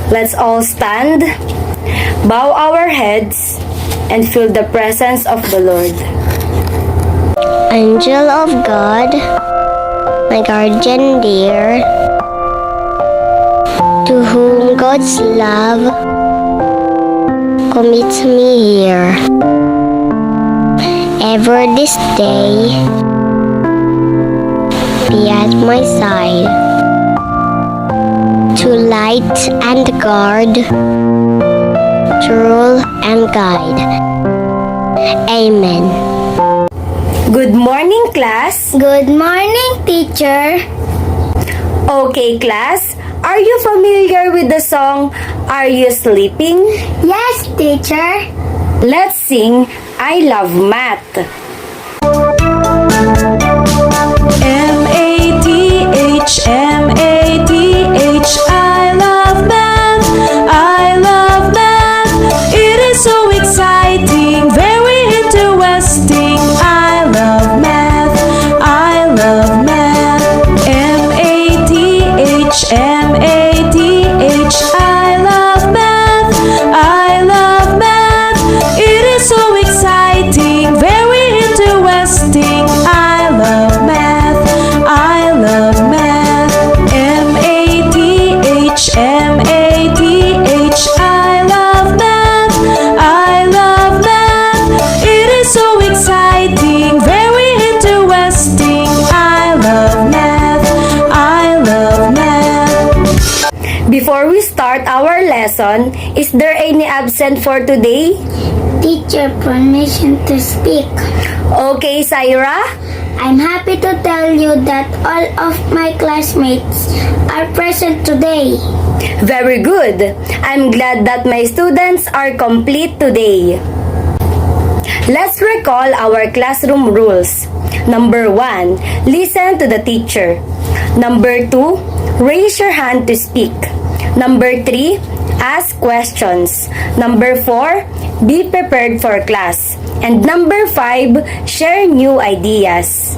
Let's all stand, bow our heads, and feel the presence of the Lord. Angel of God, my guardian dear, to whom God's love commits me here. Ever this day, be at my side, to light and guard, to rule and guide. Amen. Good morning, class. Good morning, teacher. Okay, class. Are you familiar with the song, Are You Sleeping? Yes, teacher. Let's sing, I Love Math. M-A-T-H, M-A-T-H, I love math, I love math. It is so exciting, very interesting. I love math, I love math. M-A-T-H, M-A-T-H, I love math, I love math. It is so exciting, very interesting. I love math, I love math. M-A-T-H, M-A-T-H, I love math, I love math. It is so exciting, very interesting. I love math, I love math. Before we start our lesson, is there any absent for today? Teacher, permission to speak. Okay, Syra? I'm happy to tell you that all of my classmates are present today. Very good. I'm glad that my students are complete today. Let's recall our classroom rules. Number 1, listen to the teacher. Number 2, raise your hand to speak. Number 3, ask questions. Number 4, be prepared for class. And number 5, share new ideas.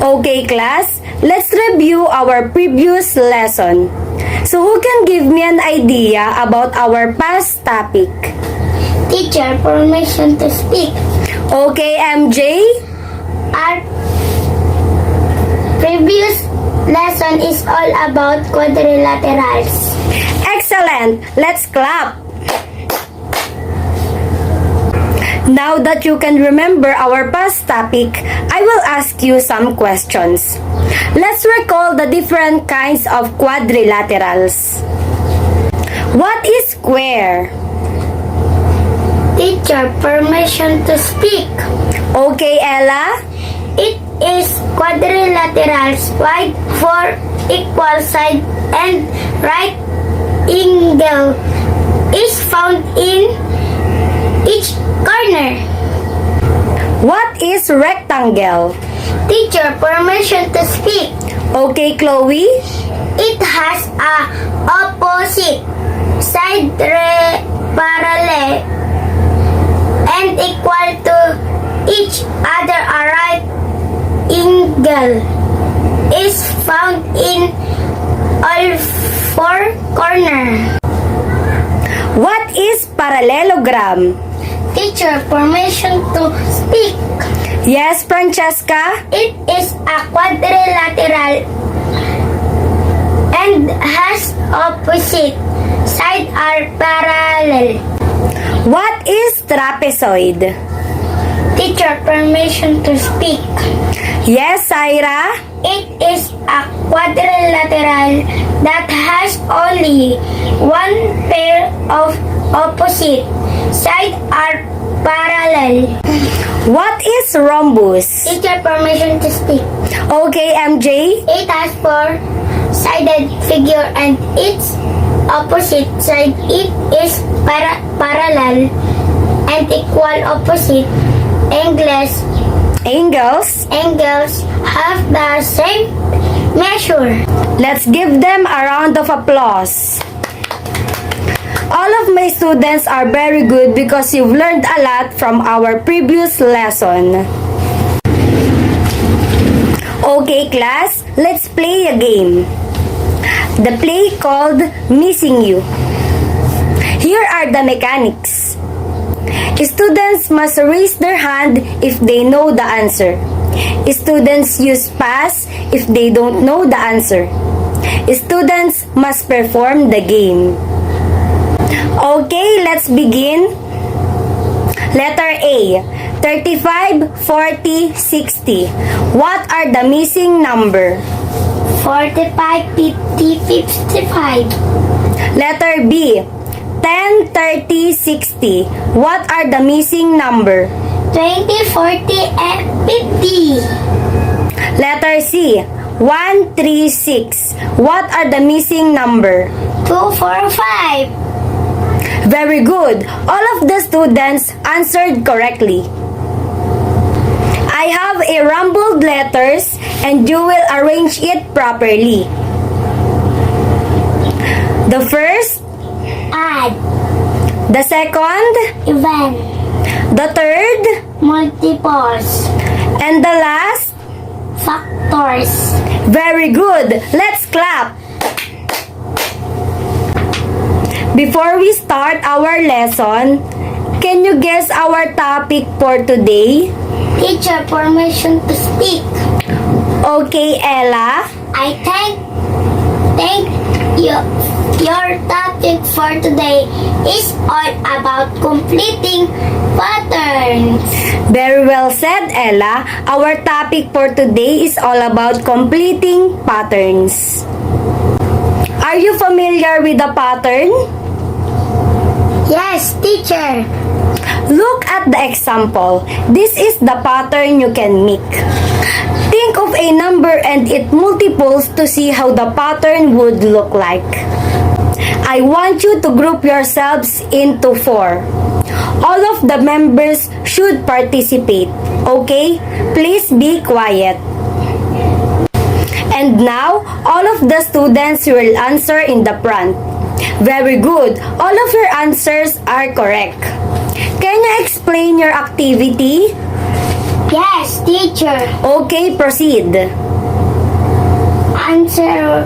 Okay, class, let's review our previous lesson. So who can give me an idea about our past topic? Teacher, permission to speak. Okay, MJ? Our previous lesson is all about quadrilaterals. Excellent! Let's clap! Now that you can remember our past topic, I will ask you some questions. Let's recall the different kinds of quadrilaterals. What is square? Teacher, permission to speak. Okay, Ella? It is quadrilaterals wide for equal side and right angle is found in each corner. What is rectangle? Teacher, permission to speak. Okay, Chloe? It has a opposite side parallel and equal to each other. A right angle is found in all four corners. What is parallelogram? Teacher, permission to speak. Yes, Francesca? It is a quadrilateral and has opposite sides are parallel. What is trapezoid? Teacher, permission to speak. Yes, Syra? It is a quadrilateral that has only one pair of opposite sides are parallel. What is rhombus? Teacher, permission to speak. Okay, MJ? It has four-sided figure and its opposite side it is parallel and equal opposite angles. Angles have the same measure. Let's give them a round of applause. All of my students are very good because you've learned a lot from our previous lesson. Okay, class, let's play a game. the play called Missing You. Here are the mechanics. Students must raise their hand if they know the answer. Students use pass if they don't know the answer. Students must perform the game. Okay, let's begin. Letter A, 35, 40, 60. What are the missing number? 45, 50, 55. Letter B, 10, 30, 60. What are the missing number? 20, 40, and 50. Letter C, 1, 3, 6. What are the missing number? 2, 4, 5. Very good. All of the students answered correctly. I have a rumbled letters and you will arrange it properly. The first, Add. the second, Even. the third, Multiples. and the last. Factors. Very good. Let's clap. Before we start our lesson, can you guess our topic for today? Teacher, permission to speak. Okay, Ella. I thank you. Your topic for today is all about completing patterns. Very well said, Ella. Our topic for today is all about completing patterns. Are you familiar with the pattern? Yes, teacher. Look at the example. This is the pattern you can make. Think of a number and its multiples to see how the pattern would look like. I want you to group yourselves into 4. All of the members should participate. Okay? Please be quiet. And now, all of the students will answer in the front. Very good. All of your answers are correct. Can you explain your activity? Yes, teacher. Okay, proceed. Answer.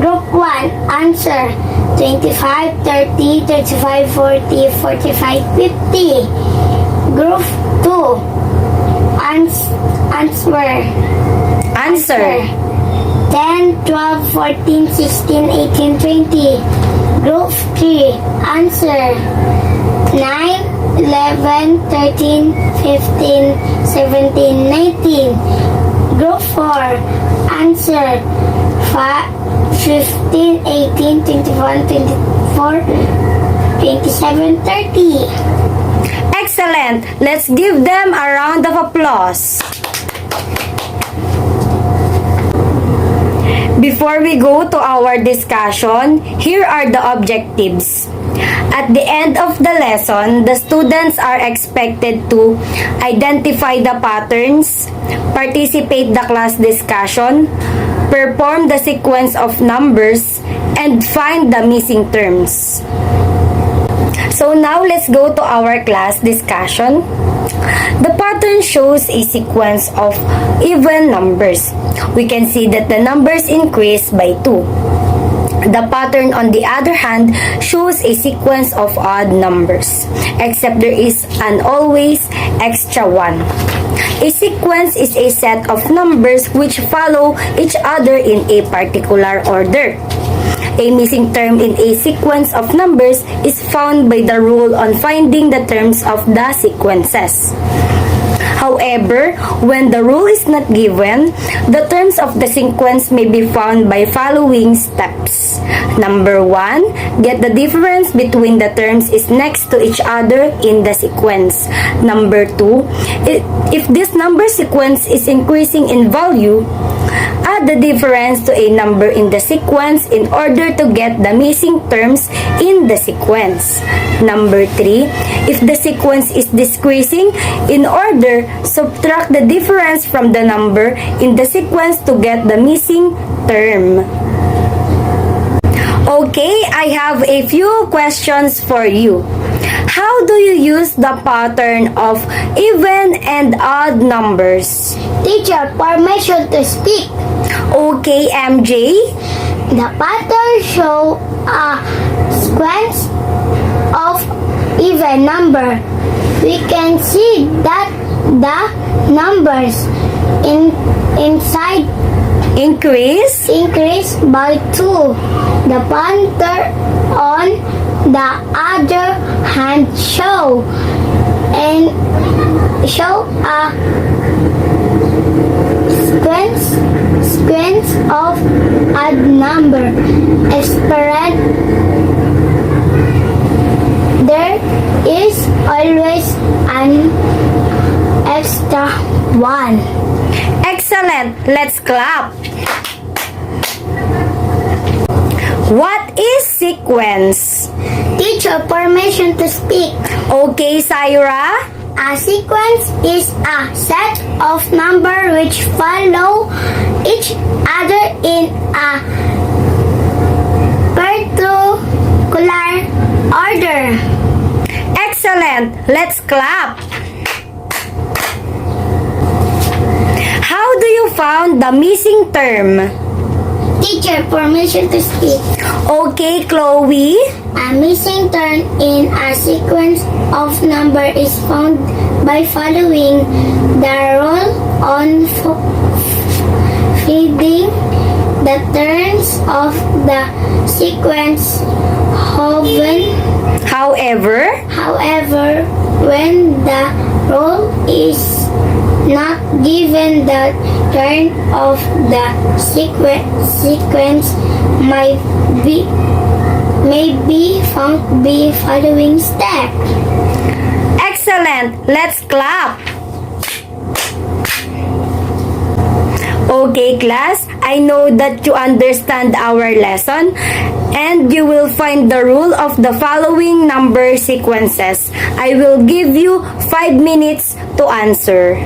Group 1. Answer. 25, 30, 35, 40, 45, 50. Group 2. Answer. Answer. 10, 12, 14, 16, 18, 20. Group 3. Answer. 9, 11, 13, 15, 17, 19. Group 4. Answer. 15, 18, 21, 24, 27, 30. Excellent. Let's give them a round of applause. Before we go to our discussion, here are the objectives. At the end of the lesson, the students are expected to identify the patterns, participate the class discussion, perform the sequence of numbers, and find the missing terms. So now let's go to our class discussion. The pattern shows a sequence of even numbers. We can see that the numbers increase by 2. The pattern, on the other hand, shows a sequence of odd numbers, except there is an always extra 1. A sequence is a set of numbers which follow each other in a particular order. A missing term in a sequence of numbers is found by the rule on finding the terms of the sequences. However, when the rule is not given, the terms of the sequence may be found by following steps. Number 1, get the difference between the terms is next to each other in the sequence. Number 2, if this number sequence is increasing in value, add the difference to a number in the sequence in order to get the missing terms in the sequence. Number 3, if the sequence is decreasing, in order, subtract the difference from the number in the sequence to get the missing term. Okay, I have a few questions for you. How do you use the pattern of even and odd numbers? Teacher, permission to speak. Okay, MJ. The pattern show a sequence of even number. We can see that the numbers inside Increase. increase by 2. The pattern on the other hand show a sequence of odd number. Experiment. There is always an extra one. Excellent. Let's clap. What is sequence? Teacher, permission to speak. Okay, Syra. A sequence is a set of numbers which follow each other in a particular order. Excellent. Let's clap. How do you found the missing term? Teacher, permission to speak. Okay, Chloe. A missing term in a sequence of number is found by following the rule on feeding the turns of the sequence. However, when the rule is not given, the turn of the sequence may be found by following step. Excellent. Let's clap. Okay, class. I know that you understand our lesson and you will find the rule of the following number sequences. I will give you 5 minutes to answer.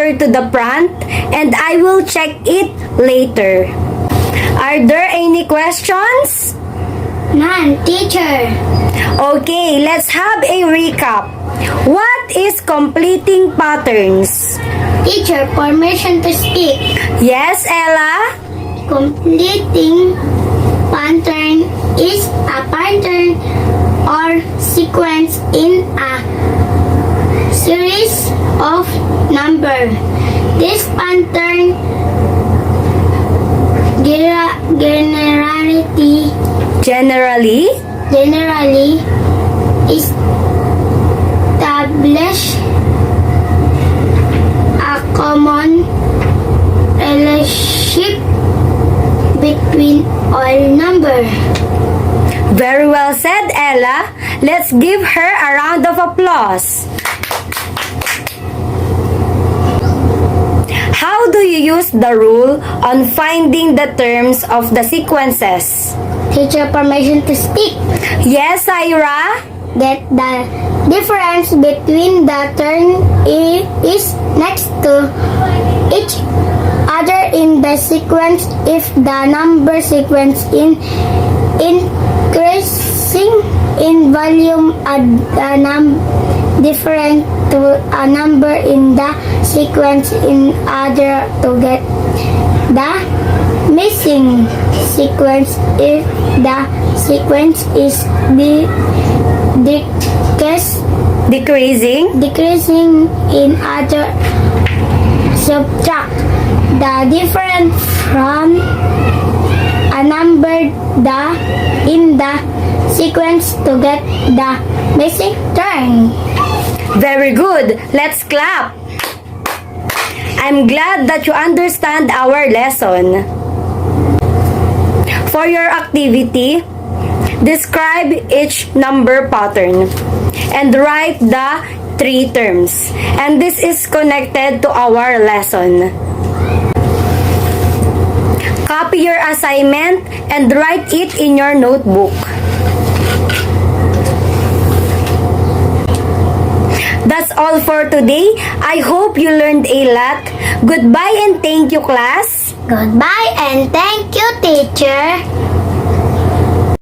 answer to the prompt and I will check it later. Are there any questions? None, teacher. Okay, let's have a recap. What is completing patterns? Teacher, permission to speak. Yes, Ella? Completing pattern is a pattern or sequence in a series of number. This pattern Generally, generally establish a common relationship between all number. very well said, Ella. Let's give her a round of applause. How do you use the rule on finding the terms of the sequences? Teacher, permission to speak. Yes, Ira? Get the difference between the term is next to each other in the sequence if the number sequence in increasing in volume a different to a number in the sequence in order to get the missing sequence if the sequence is decreasing in order. Subtract the difference from a number in the sequence to get the missing term. Very good. Let's clap. I'm glad that you understand our lesson. For your activity, describe each number pattern and write the 3 terms. And this is connected to our lesson. Copy your assignment and write it in your notebook. That's all for today. I hope you learned a lot. Goodbye and thank you, class. Goodbye and thank you, teacher.